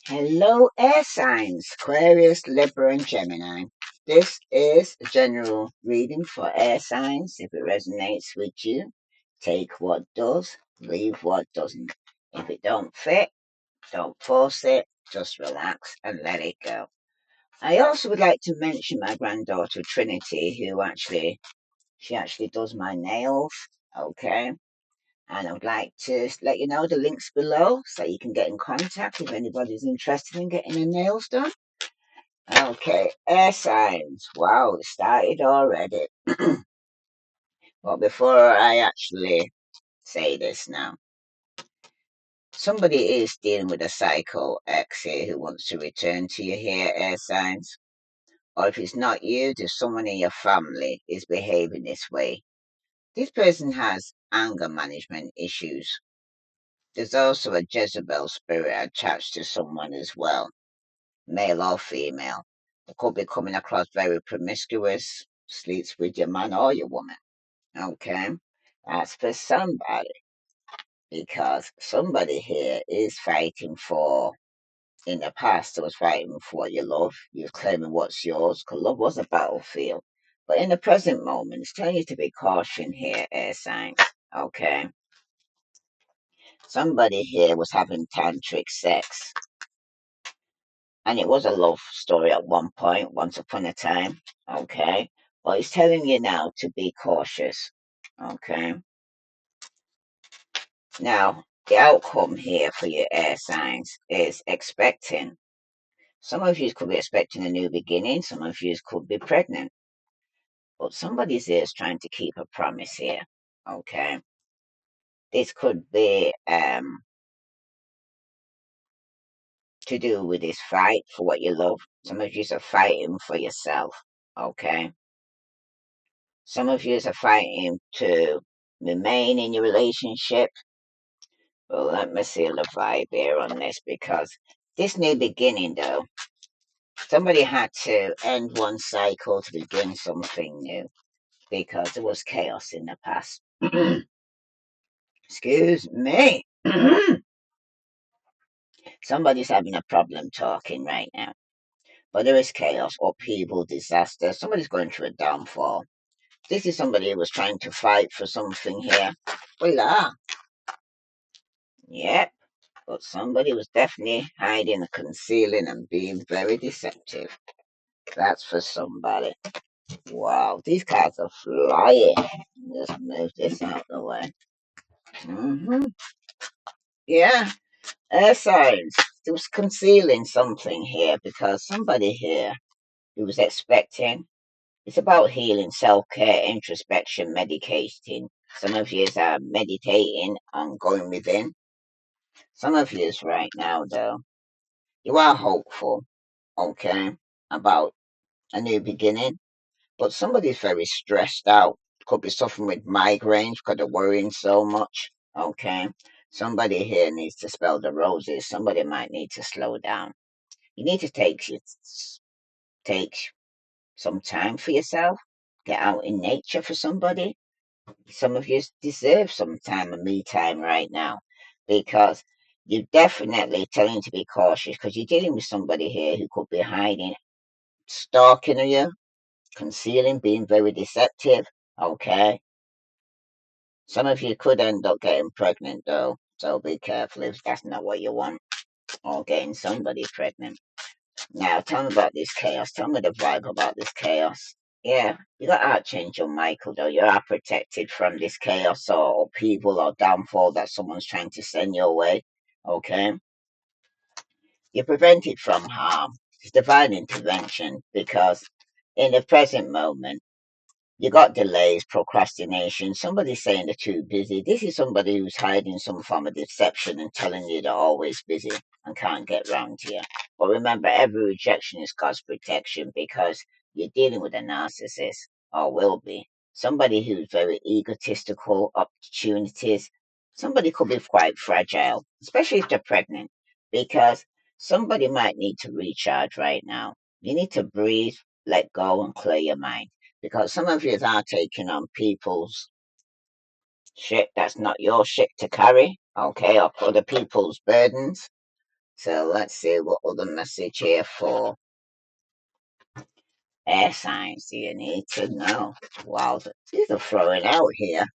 Hello, air signs, Aquarius, Libra, and Gemini. This is a general reading for air signs. If it resonates with you, take what does, leave what doesn't. If it don't fit, don't force it, just relax and let it go. I also would like to mention my granddaughter Trinity, she actually does my nails. Okay. And I would like to let you know the links below so you can get in contact if anybody's interested in getting their nails done. Okay, air signs. Wow, it started already. Well, before I actually say this now, somebody is dealing with a psycho ex here who wants to return to you here, air signs. Or if it's not you, there's someone in your family is behaving this way. This person has anger management issues. There's also a Jezebel spirit attached to someone as well, male or female. They could be coming across very promiscuous, sleeps with your man or your woman. Okay? That's for somebody because somebody here is fighting for, in the past, it was fighting for your love. You're claiming what's yours because love was a battlefield. But in the present moment, it's telling you to be cautious here, air signs. Okay? Somebody here was having tantric sex. And it was a love story at one point, once upon a time. Okay. Well, he's telling you now to be cautious. Okay. Now, the outcome here for your air signs is expecting. Some of you could be expecting a new beginning. Some of you could be pregnant. But somebody's here is trying to keep a promise here. Okay. This could be to do with this fight for what you love. Some of you are fighting for yourself. Okay. Some of you are fighting to remain in your relationship. Well, let me see the vibe here on this because this new beginning, though, somebody had to end one cycle to begin something new because there was chaos in the past. Excuse me. Somebody's having a problem talking right now, but there is chaos, upheaval, disaster. Somebody's going through a downfall. This is somebody who was trying to fight for something here. Voila. Yep. But somebody was definitely hiding, concealing, and being very deceptive. That's for somebody. Wow, these cards are flying. Just move this out of the way. Yeah, air signs. It was concealing something here because somebody here who was expecting. It's about healing, self care, introspection, meditating. Some of you are meditating on going within. Some of you right now, though, you are hopeful, okay, about a new beginning, but somebody's very stressed out. Could be suffering with migraines because they're worrying so much, okay. Somebody here needs to spell the roses. Somebody might need to slow down. You need to take some time for yourself. Get out in nature for somebody. Some of you deserve some time and me time right now because you're definitely telling you to be cautious because you're dealing with somebody here who could be hiding, stalking you, concealing, being very deceptive. Okay. Some of you could end up getting pregnant though, so be careful if that's not what you want, or getting somebody pregnant. Now, tell me about this chaos. Tell me the vibe about this chaos. Yeah, you got Archangel Michael though. You are protected from this chaos or upheaval or downfall that someone's trying to send your way. Okay, you're prevented from harm. It's divine intervention because in the present moment you got delays, procrastination. Somebody's saying they're too busy. This is somebody who's hiding some form of deception and telling you they're always busy and can't get round to you. But remember, every rejection is God's protection because you're dealing with a narcissist or will be. Somebody who's very egotistical, opportunities. Somebody could be quite fragile, especially if they're pregnant, because somebody might need to recharge right now. You need to breathe, let go, and clear your mind because some of you are taking on people's shit that's not your shit to carry, okay, or other people's burdens. So let's see what other message here for air signs do you need to know. Wow, these are throwing out here.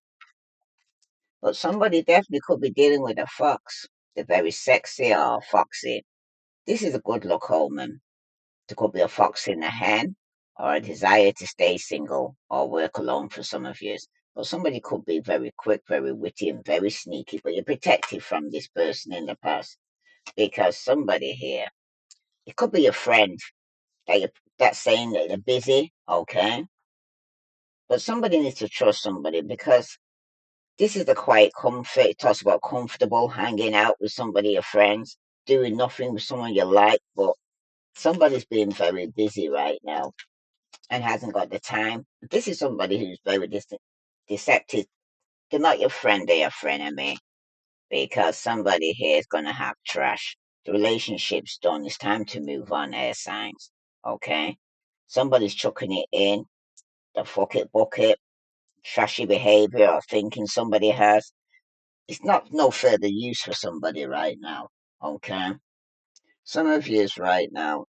But somebody definitely could be dealing with a fox. They're very sexy or foxy. This is a good luck omen. There could be a fox in the hen or a desire to stay single or work alone for some of you. But somebody could be very quick, very witty, and very sneaky, but you're protected from this person in the past because somebody here, it could be a friend that that's saying that they're busy, okay? But somebody needs to trust somebody because this is the quiet comfort. It talks about comfortable hanging out with somebody, your friends, doing nothing with someone you like, but somebody's being very busy right now and hasn't got the time. This is somebody who's very deceptive. They're not your friend, they're your frenemy because somebody here is going to have trash. The relationship's done. It's time to move on, air signs. Okay? Somebody's chucking it in, the fuck it bucket, trashy behavior or thinking somebody has. It's not no further use for somebody right now. Okay? Some of yous right now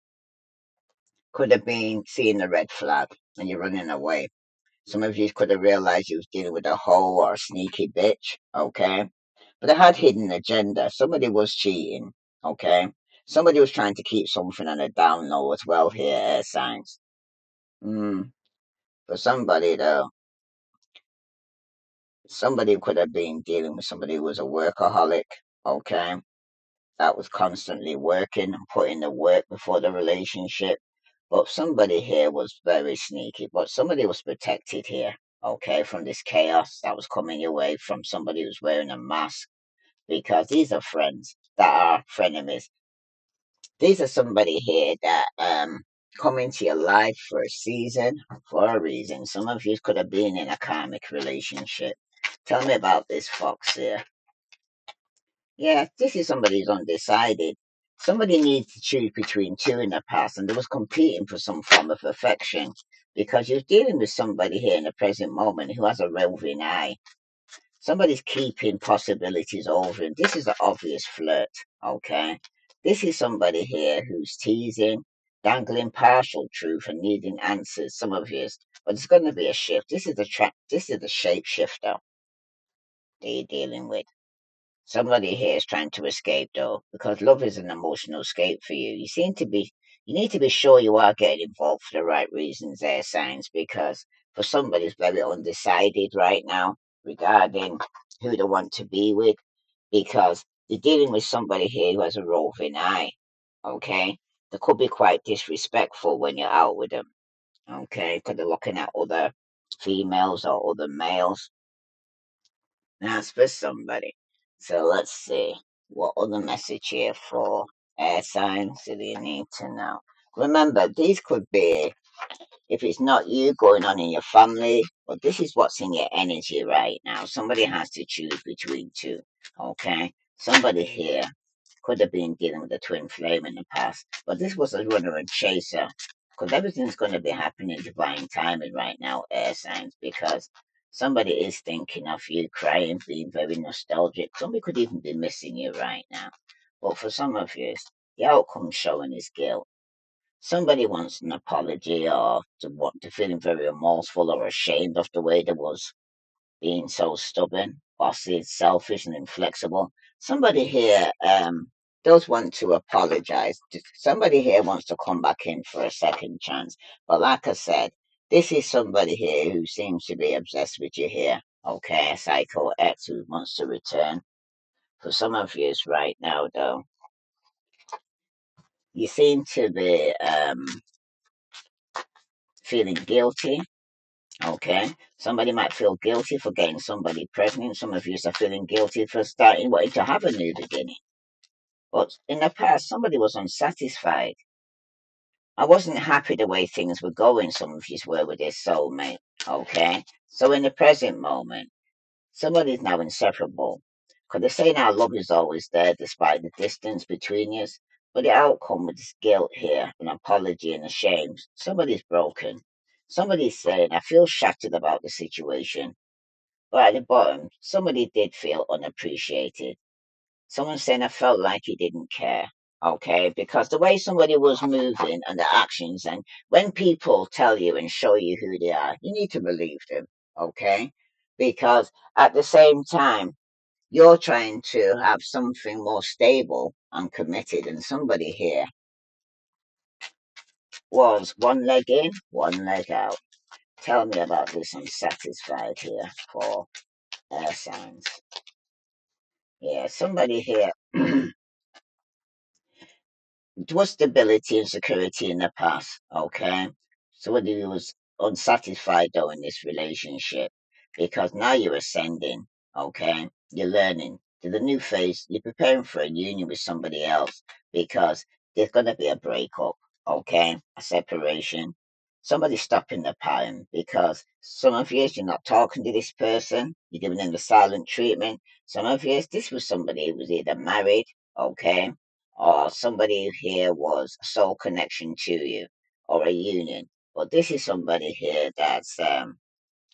could have been seeing the red flag and you're running away. Some of you could have realized you was dealing with a hoe or a sneaky bitch, okay? But they had hidden agenda. Somebody was cheating, okay? Somebody was trying to keep something on a down low as well here, air signs. For somebody though, somebody could have been dealing with somebody who was a workaholic, okay? That was constantly working and putting the work before the relationship. But somebody here was very sneaky, but somebody was protected here, okay, from this chaos that was coming your way from somebody who's wearing a mask because these are friends that are frenemies. These are somebody here that come into your life for a season, for a reason. Some of you could have been in a karmic relationship. Tell me about this fox here. Yeah, this is somebody who's undecided. Somebody needs to choose between two in the past, and they was competing for some form of affection because you're dealing with somebody here in the present moment who has a roving eye. Somebody's keeping possibilities over him. This is an obvious flirt, okay? This is somebody here who's teasing, dangling partial truth and needing answers, some of you. But it's going to be a shift. This is the trap. This is the shapeshifter that you're dealing with. Somebody here is trying to escape though, because love is an emotional escape for you. You need to be sure you are getting involved for the right reasons there, signs, because for somebody who's very undecided right now regarding who they want to be with, because you're dealing with somebody here who has a roving eye, okay? They could be quite disrespectful when you're out with them, okay? Because they're looking at other females or other males. That's for somebody. So let's see. What other message here for air signs do you need to know? Remember, these could be, if it's not you going on in your family, but this is what's in your energy right now. Somebody has to choose between two. Okay? Somebody here could have been dealing with a twin flame in the past, but this was a runner and chaser. Because everything's going to be happening in divine timing right now, air signs, because somebody is thinking of you, crying, being very nostalgic. Somebody could even be missing you right now. But for some of you, the outcome showing is guilt. Somebody wants an apology or to feeling very remorseful or ashamed of the way they was being so stubborn, bossy, selfish, and inflexible. Somebody here does want to apologize. Somebody here wants to come back in for a second chance. But like I said, this is somebody here who seems to be obsessed with you here. Okay, a psycho X who wants to return. For some of you right now, though, you seem to be feeling guilty. Okay, somebody might feel guilty for getting somebody pregnant. Some of you are feeling guilty for starting wanting to have a new beginning. But in the past, somebody was unsatisfied. I wasn't happy the way things were going. Some of you were with their soulmate. Okay, so in the present moment, somebody's now inseparable. Because they're saying our love is always there despite the distance between us. But the outcome with this guilt here, an apology and a shame, somebody's broken. Somebody's saying, I feel shattered about the situation. But at the bottom, somebody did feel unappreciated. Someone saying I felt like he didn't care. Okay, because the way somebody was moving and the actions, and when people tell you and show you who they are, you need to believe them. Okay, because at the same time, you're trying to have something more stable and committed, and somebody here was one leg in, one leg out. Tell me about this unsatisfied here for air signs. Yeah, somebody here. It was stability and security in the past, okay? Somebody who was unsatisfied though in this relationship because now you're ascending, okay? You're learning to the new phase, you're preparing for a union with somebody else because there's gonna be a breakup, okay? A separation. Somebody stopping the pattern because some of you you're not talking to this person, you're giving them the silent treatment. Some of you this was somebody who was either married, okay? Or somebody here was a soul connection to you or a union. But this is somebody here that's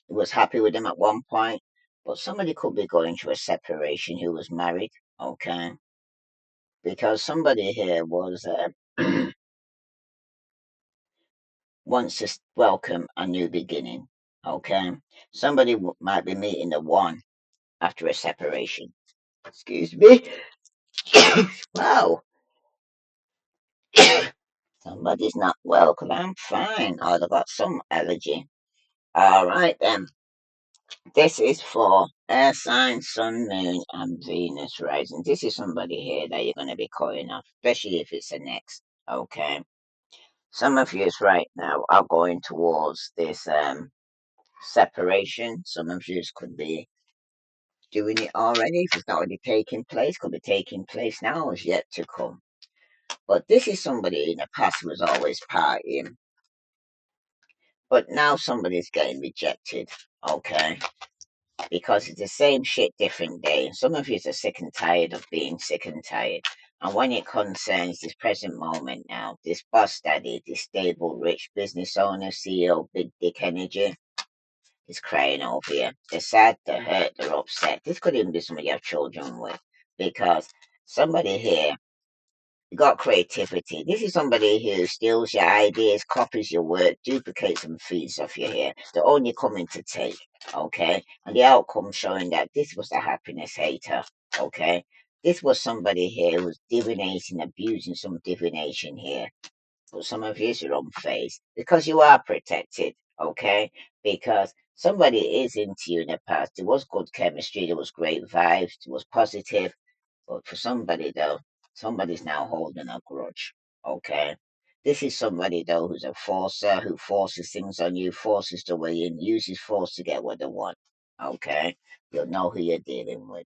was happy with them at one point, but somebody could be going through a separation who was married, okay? Because somebody here was wants to welcome a new beginning, okay? Somebody might be meeting the one after a separation. Excuse me. Wow. Somebody's not well, 'cause I'm fine. Oh, they've got some allergy. All right then. This is for air sign, sun, moon, and Venus rising. This is somebody here that you're going to be calling off, especially if it's an ex. Okay. Some of you right now are going towards this separation. Some of you could be doing it already. If it's not already taking place, could be taking place now, is yet to come. But this is somebody in the past who was always partying. But now somebody's getting rejected. Okay. Because it's the same shit, different day. Some of you are sick and tired of being sick and tired. And when it concerns this present moment now, this boss daddy, this stable, rich business owner, CEO, big dick energy, is crying over you. They're sad, they're hurt, they're upset. This could even be somebody you have children with. Because somebody here got creativity. This is somebody who steals your ideas, copies your work, duplicates and feeds off your hair. They're only coming to take, okay? And the outcome showing that this was a happiness hater, okay? This was somebody here who's divinating, abusing some divination here. But some of you is your own face because you are protected, okay? Because somebody is into you in the past. There was good chemistry, there was great vibes, there was positive, but for somebody though, somebody's now holding a grudge. Okay. This is somebody though who's a forcer, who forces things on you, forces the way in, uses force to get what they want. Okay. You'll know who you're dealing with.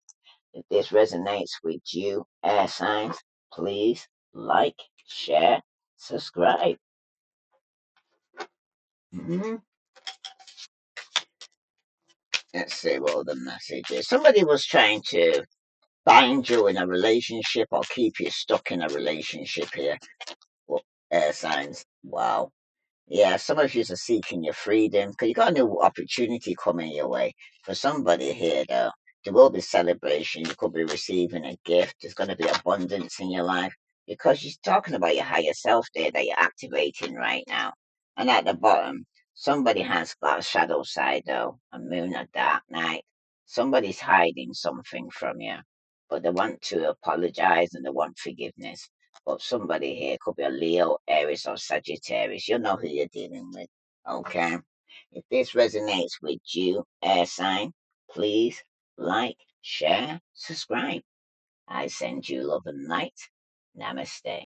If this resonates with you, air signs, please like, share, subscribe. hmm Let's see what the message is. Somebody was trying to bind you in a relationship or keep you stuck in a relationship here. Well, air signs. Wow. Yeah, some of you are seeking your freedom because you got a new opportunity coming your way. For somebody here, though, there will be celebration. You could be receiving a gift. There's going to be abundance in your life because you're talking about your higher self there that you're activating right now. And at the bottom, somebody has got a shadow side, though, a moon, a dark night. Somebody's hiding something from you, but they want to apologize and they want forgiveness. But somebody here could be a Leo, Aries, or Sagittarius. You know who you're dealing with. Okay. If this resonates with you, air sign, please like, share, subscribe. I send you love and light. Namaste.